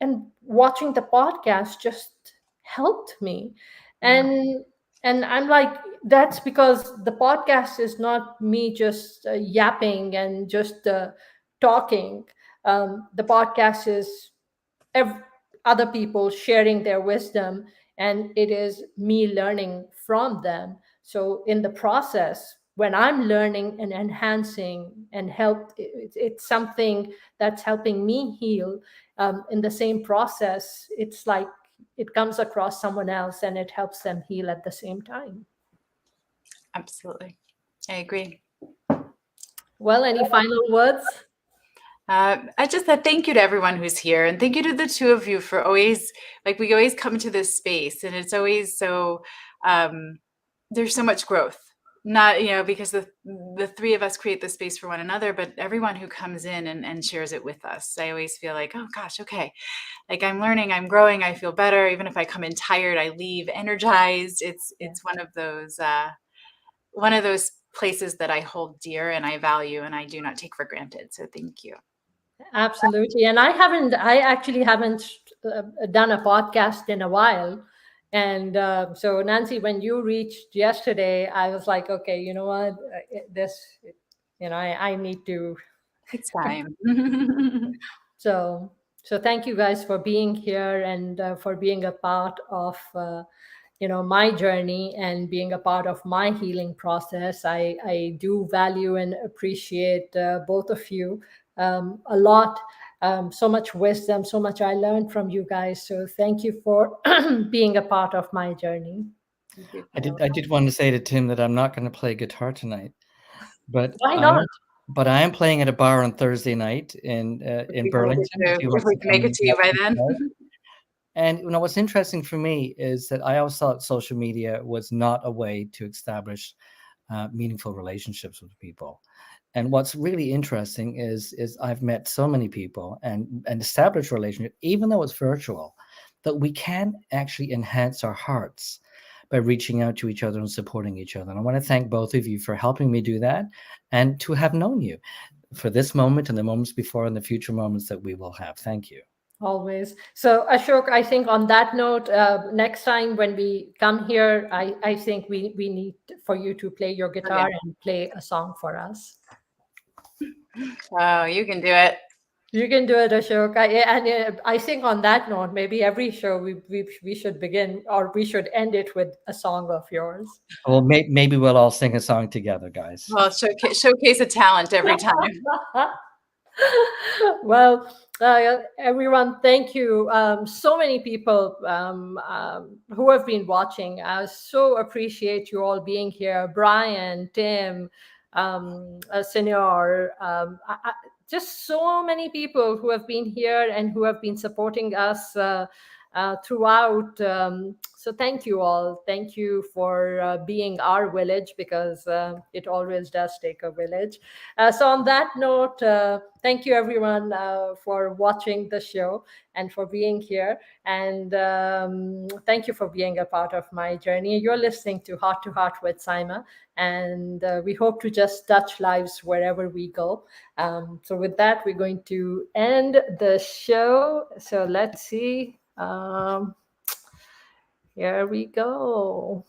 and watching the podcast just helped me. Yeah. And I'm like, that's because the podcast is not me just yapping and just talking. The podcast is ev- other people sharing their wisdom, and it is me learning from them. So in the process, when I'm learning and enhancing and it's something that's helping me heal. In the same process, it's like it comes across someone else and it helps them heal at the same time. Absolutely. I agree. Well, any final words? I just said thank you to everyone who's here, and thank you to the two of you for always, like, we always come to this space, and it's always so, there's so much growth. Not, because the three of us create the space for one another, but everyone who comes in and shares it with us. I always feel like, oh gosh, okay, like I'm learning, I'm growing, I feel better. Even if I come in tired, I leave energized. It's one of those places that I hold dear and I value and I do not take for granted. So thank you. Absolutely. And I actually haven't done a podcast in a while. And so, Nancy, when you reached yesterday, I was like, okay, you know what? I need to. It's time. So thank you guys for being here and for being a part of my journey and being a part of my healing process. I do value and appreciate both of you a lot. So much wisdom, so much I learned from you guys. So thank you for being a part of my journey. I did want to say to Tim that I'm not going to play guitar tonight, but Why not? But I am playing at a bar on Thursday night in Burlington. If we can make it to you by then. And what's interesting for me is that I always thought social media was not a way to establish meaningful relationships with people. And what's really interesting is I've met so many people and established relationships, even though it's virtual, that we can actually enhance our hearts by reaching out to each other and supporting each other. And I want to thank both of you for helping me do that and to have known you for this moment and the moments before and the future moments that we will have. Thank you. Always. So Ashok, I think on that note, next time when we come here, I think we need for you to play your guitar and play a song for us. Oh, you can do it. You can do it, Ashok. I think on that note, maybe every show we should begin, or we should end it with a song of yours. Well, maybe we'll all sing a song together, guys. Well, showcase a talent every time. Well, everyone, thank you. So many people who have been watching. I so appreciate you all being here. Brian, Tim, Senor, just so many people who have been here and who have been supporting us throughout. So thank you all. Thank you for being our village, because it always does take a village. So on that note, thank you everyone for watching the show and for being here. And thank you for being a part of my journey. You're listening to Heart with Saima, and we hope to just touch lives wherever we go. So with that, we're going to end the show. So let's see. Here we go.